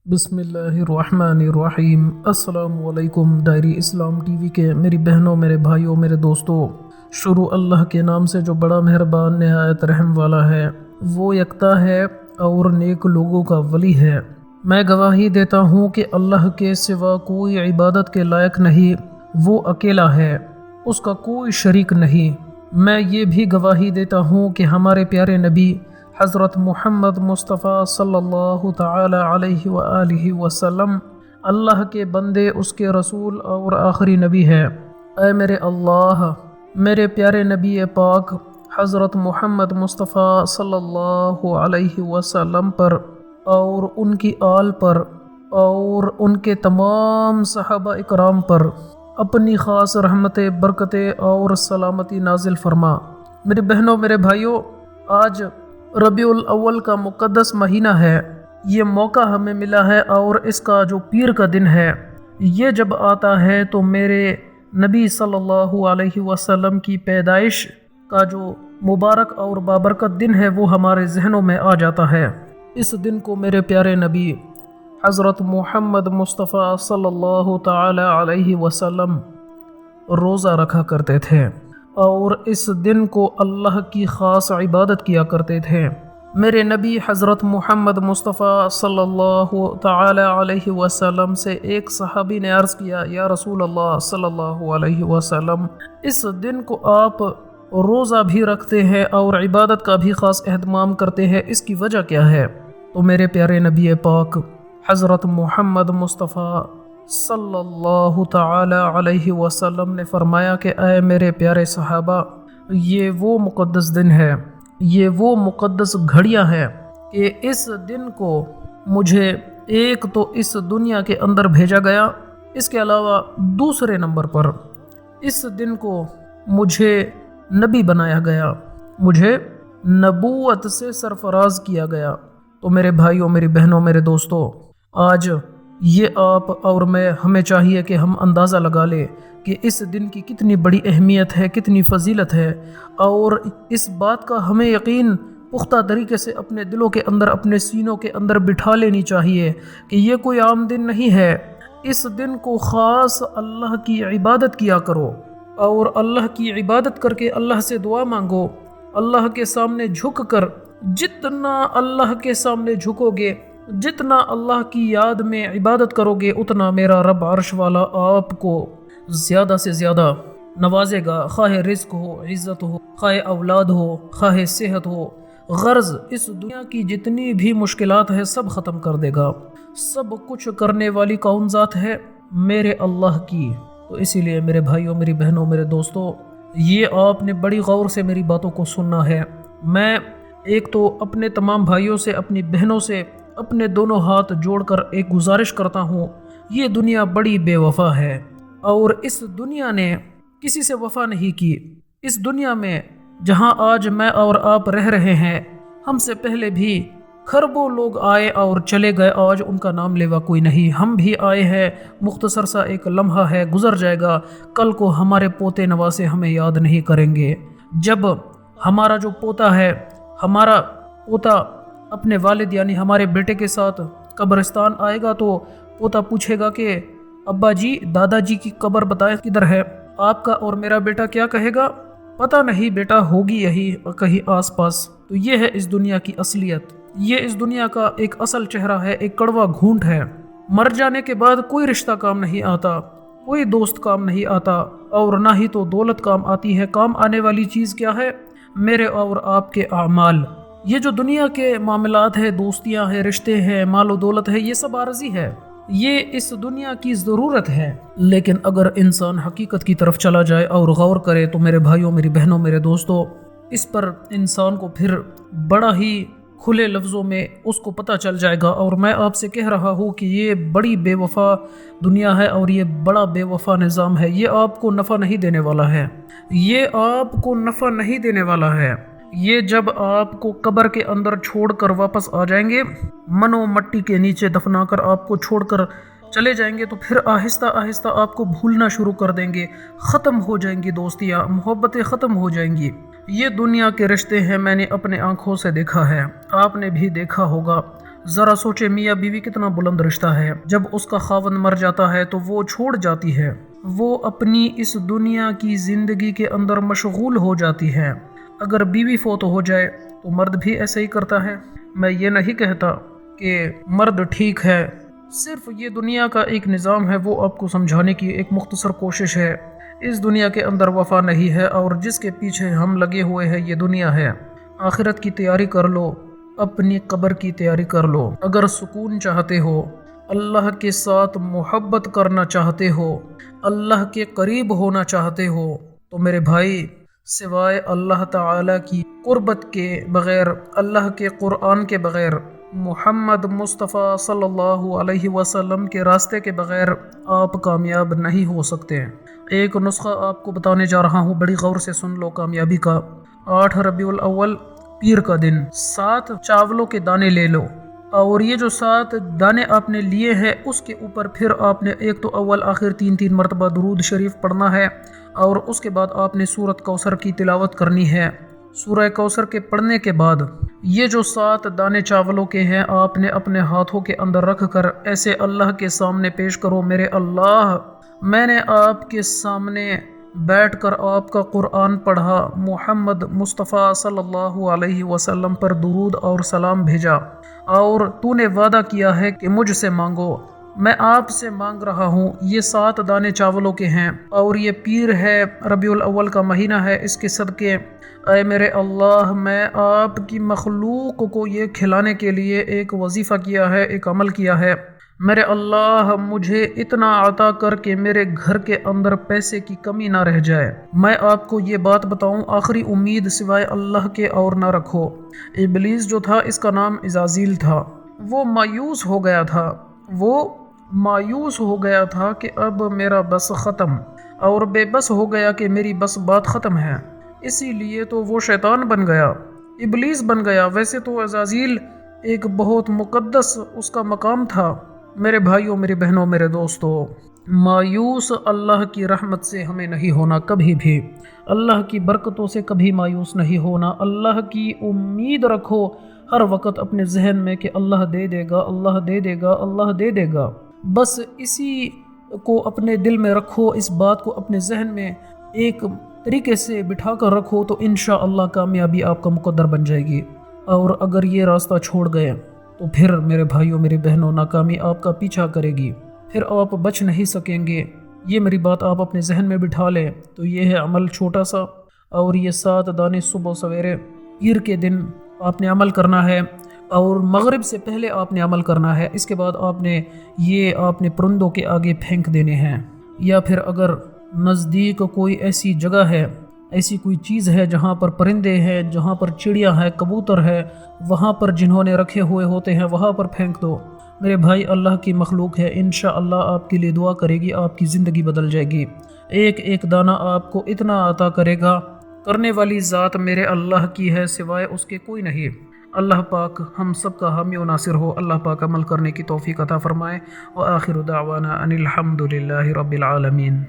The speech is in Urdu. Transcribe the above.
بسم اللہ الرحمن الرحیم۔ السلام علیکم۔ ڈائری اسلام ٹی وی کے میری بہنوں، میرے بھائیوں، میرے دوستوں، شروع اللہ کے نام سے جو بڑا مہربان نہایت رحم والا ہے۔ وہ یکتا ہے اور نیک لوگوں کا ولی ہے۔ میں گواہی دیتا ہوں کہ اللہ کے سوا کوئی عبادت کے لائق نہیں، وہ اکیلا ہے، اس کا کوئی شریک نہیں۔ میں یہ بھی گواہی دیتا ہوں کہ ہمارے پیارے نبی حضرت محمد مصطفیٰ صلی اللہ تعالی علیہ وآلہ وسلم اللہ کے بندے، اس کے رسول اور آخری نبی ہے۔ اے میرے اللہ، میرے پیارے نبی پاک حضرت محمد مصطفیٰ صلی اللہ علیہ وسلم پر اور ان کی آل پر اور ان کے تمام صحابہ اکرام پر اپنی خاص رحمت، برکت اور سلامتی نازل فرما۔ میری بہنوں، میرے بھائیوں، آج ربیع الاول کا مقدس مہینہ ہے۔ یہ موقع ہمیں ملا ہے اور اس کا جو پیر کا دن ہے، یہ جب آتا ہے تو میرے نبی صلی اللہ علیہ وسلم کی پیدائش کا جو مبارک اور بابرکت دن ہے وہ ہمارے ذہنوں میں آ جاتا ہے۔ اس دن کو میرے پیارے نبی حضرت محمد مصطفیٰ صلی اللہ تعالی علیہ وسلم روزہ رکھا کرتے تھے اور اس دن کو اللہ کی خاص عبادت کیا کرتے تھے۔ میرے نبی حضرت محمد مصطفیٰ صلی اللہ تعالی علیہ وسلم سے ایک صحابی نے عرض کیا، یا رسول اللہ صلی اللہ علیہ وسلم، اس دن کو آپ روزہ بھی رکھتے ہیں اور عبادت کا بھی خاص اہتمام کرتے ہیں، اس کی وجہ کیا ہے؟ تو میرے پیارے نبی پاک حضرت محمد مصطفیٰ صلی اللہ تعالی علیہ وسلم نے فرمایا کہ اے میرے پیارے صحابہ، یہ وہ مقدس دن ہے، یہ وہ مقدس گھڑیاں ہیں کہ اس دن کو مجھے ایک تو اس دنیا کے اندر بھیجا گیا، اس کے علاوہ دوسرے نمبر پر اس دن کو مجھے نبی بنایا گیا، مجھے نبوت سے سرفراز کیا گیا۔ تو میرے بھائیوں، میری بہنوں، میرے دوستوں، آج یہ آپ اور میں ہمیں چاہیے کہ ہم اندازہ لگا لیں کہ اس دن کی کتنی بڑی اہمیت ہے، کتنی فضیلت ہے، اور اس بات کا ہمیں یقین پختہ طریقے سے اپنے دلوں کے اندر، اپنے سینوں کے اندر بٹھا لینی چاہیے کہ یہ کوئی عام دن نہیں ہے۔ اس دن کو خاص اللہ کی عبادت کیا کرو اور اللہ کی عبادت کر کے اللہ سے دعا مانگو۔ اللہ کے سامنے جھک کر، جتنا اللہ کے سامنے جھکو گے، جتنا اللہ کی یاد میں عبادت کرو گے، اتنا میرا رب عرش والا آپ کو زیادہ سے زیادہ نوازے گا، خواہ رزق ہو، عزت ہو، خواہ اولاد ہو، خواہ صحت ہو، غرض اس دنیا کی جتنی بھی مشکلات ہے سب ختم کر دے گا۔ سب کچھ کرنے والی کون ذات ہے؟ میرے اللہ کی۔ تو اسی لیے میرے بھائیوں، میری بہنوں، میرے دوستوں، یہ آپ نے بڑی غور سے میری باتوں کو سننا ہے۔ میں ایک تو اپنے تمام بھائیوں سے، اپنی بہنوں سے اپنے دونوں ہاتھ جوڑ کر ایک گزارش کرتا ہوں، یہ دنیا بڑی بے وفا ہے اور اس دنیا نے کسی سے وفا نہیں کی۔ اس دنیا میں جہاں آج میں اور آپ رہ رہے ہیں، ہم سے پہلے بھی کھربوں لوگ آئے اور چلے گئے، آج ان کا نام لیوا کوئی نہیں۔ ہم بھی آئے ہیں، مختصر سا ایک لمحہ ہے، گزر جائے گا، کل کو ہمارے پوتے نواسے ہمیں یاد نہیں کریں گے۔ جب ہمارا جو پوتا ہے، ہمارا پوتا اپنے والد یعنی ہمارے بیٹے کے ساتھ قبرستان آئے گا تو پوتا پوچھے گا کہ ابا جی، دادا جی کی قبر بتائیں کدھر ہے؟ آپ کا اور میرا بیٹا کیا کہے گا؟ پتہ نہیں بیٹا، ہوگی یہی کہیں آس پاس۔ تو یہ ہے اس دنیا کی اصلیت، یہ اس دنیا کا ایک اصل چہرہ ہے، ایک کڑوا گھونٹ ہے۔ مر جانے کے بعد کوئی رشتہ کام نہیں آتا، کوئی دوست کام نہیں آتا، اور نہ ہی تو دولت کام آتی ہے۔ کام آنے والی چیز کیا ہے؟ میرے اور آپ کے اعمال۔ یہ جو دنیا کے معاملات ہے، دوستیاں ہیں، رشتے ہیں، مال و دولت ہے، یہ سب عارضی ہے، یہ اس دنیا کی ضرورت ہے۔ لیکن اگر انسان حقیقت کی طرف چلا جائے اور غور کرے تو میرے بھائیوں، میری بہنوں، میرے دوستوں، اس پر انسان کو پھر بڑا ہی کھلے لفظوں میں اس کو پتہ چل جائے گا۔ اور میں آپ سے کہہ رہا ہوں کہ یہ بڑی بے وفا دنیا ہے اور یہ بڑا بے وفا نظام ہے، یہ آپ کو نفع نہیں دینے والا ہے، یہ آپ کو نفع نہیں دینے والا ہے۔ یہ جب آپ کو قبر کے اندر چھوڑ کر واپس آ جائیں گے، منو مٹی کے نیچے دفنا کر آپ کو چھوڑ کر چلے جائیں گے، تو پھر آہستہ آہستہ آپ کو بھولنا شروع کر دیں گے، ختم ہو جائیں گی دوستیاں، محبتیں ختم ہو جائیں گی۔ یہ دنیا کے رشتے ہیں، میں نے اپنے آنکھوں سے دیکھا ہے، آپ نے بھی دیکھا ہوگا۔ ذرا سوچے میاں بیوی کتنا بلند رشتہ ہے۔ جب اس کا خاوند مر جاتا ہے تو وہ چھوڑ جاتی ہے، وہ اپنی اس دنیا کی زندگی کے اندر مشغول ہو جاتی ہے۔ اگر بیوی فوت ہو جائے تو مرد بھی ایسے ہی کرتا ہے۔ میں یہ نہیں کہتا کہ مرد ٹھیک ہے، صرف یہ دنیا کا ایک نظام ہے، وہ آپ کو سمجھانے کی ایک مختصر کوشش ہے۔ اس دنیا کے اندر وفا نہیں ہے، اور جس کے پیچھے ہم لگے ہوئے ہیں یہ دنیا ہے۔ آخرت کی تیاری کر لو، اپنی قبر کی تیاری کر لو۔ اگر سکون چاہتے ہو، اللہ کے ساتھ محبت کرنا چاہتے ہو، اللہ کے قریب ہونا چاہتے ہو، تو میرے بھائی سوائے اللہ تعالی کی قربت کے بغیر، اللہ کے قرآن کے بغیر، محمد مصطفیٰ صلی اللہ علیہ وسلم کے راستے کے بغیر آپ کامیاب نہیں ہو سکتے۔ ایک نسخہ آپ کو بتانے جا رہا ہوں، بڑی غور سے سن لو کامیابی کا۔ 8 ربیع الاول پیر کا دن 7 چاولوں کے دانے لے لو، اور یہ جو 7 دانے آپ نے لیے ہیں اس کے اوپر پھر آپ نے ایک تو اول آخر 3 مرتبہ درود شریف پڑھنا ہے، اور اس کے بعد آپ نے سورۃ کوثر کی تلاوت کرنی ہے۔ سورہ کوثر کے پڑھنے کے بعد یہ جو 7 دانے چاولوں کے ہیں آپ نے اپنے ہاتھوں کے اندر رکھ کر ایسے اللہ کے سامنے پیش کرو، میرے اللہ، میں نے آپ کے سامنے بیٹھ کر آپ کا قرآن پڑھا، محمد مصطفیٰ صلی اللہ علیہ وسلم پر درود اور سلام بھیجا، اور تو نے وعدہ کیا ہے کہ مجھ سے مانگو، میں آپ سے مانگ رہا ہوں۔ یہ 7 دانے چاولوں کے ہیں، اور یہ پیر ہے، ربیع الاول کا مہینہ ہے، اس کے صدقے اے میرے اللہ، میں آپ کی مخلوق کو یہ کھلانے کے لیے ایک وظیفہ کیا ہے، ایک عمل کیا ہے، میرے اللہ مجھے اتنا عطا کر کے میرے گھر کے اندر پیسے کی کمی نہ رہ جائے۔ میں آپ کو یہ بات بتاؤں، آخری امید سوائے اللہ کے اور نہ رکھو۔ ابلیس جو تھا، اس کا نام عزازیل تھا، وہ مایوس ہو گیا تھا کہ اب میرا بس ختم، اور بے بس ہو گیا کہ میری بس بات ختم ہے، اسی لیے تو وہ شیطان بن گیا، ابلیس بن گیا۔ ویسے تو عزازیل ایک بہت مقدس اس کا مقام تھا۔ میرے بھائیوں، میری بہنوں، میرے دوستوں، مایوس اللہ کی رحمت سے ہمیں نہیں ہونا، کبھی بھی اللہ کی برکتوں سے کبھی مایوس نہیں ہونا۔ اللہ کی امید رکھو ہر وقت اپنے ذہن میں کہ اللہ دے دے گا، اللہ دے دے گا، اللہ دے دے گا۔ بس اسی کو اپنے دل میں رکھو، اس بات کو اپنے ذہن میں ایک طریقے سے بٹھا کر رکھو، تو انشاءاللہ کامیابی آپ کا مقدر بن جائے گی۔ اور اگر یہ راستہ چھوڑ گئے تو پھر میرے بھائیوں، میری بہنوں، ناکامی آپ کا پیچھا کرے گی، پھر آپ بچ نہیں سکیں گے۔ یہ میری بات آپ اپنے ذہن میں بٹھا لیں۔ تو یہ ہے عمل چھوٹا سا، اور یہ 7 دانے صبح سویرے پیر کے دن آپ نے عمل کرنا ہے، اور مغرب سے پہلے آپ نے عمل کرنا ہے۔ اس کے بعد آپ نے پرندوں کے آگے پھینک دینے ہیں، یا پھر اگر نزدیک کوئی ایسی جگہ ہے، ایسی کوئی چیز ہے جہاں پر پرندے ہیں، جہاں پر چڑیا ہے، کبوتر ہے، وہاں پر جنہوں نے رکھے ہوئے ہوتے ہیں وہاں پر پھینک دو۔ میرے بھائی، اللہ کی مخلوق ہے، انشاءاللہ آپ کے لیے دعا کرے گی، آپ کی زندگی بدل جائے گی۔ ایک ایک دانہ آپ کو اتنا عطا کرے گا، کرنے والی ذات میرے اللہ کی ہے، سوائے اس کے کوئی نہیں۔ اللہ پاک ہم سب کا حامی و ناصر ہو، اللہ پاک عمل کرنے کی توفیق عطا فرمائے۔ وآخر دعوانا ان الحمد للہ رب العالمین۔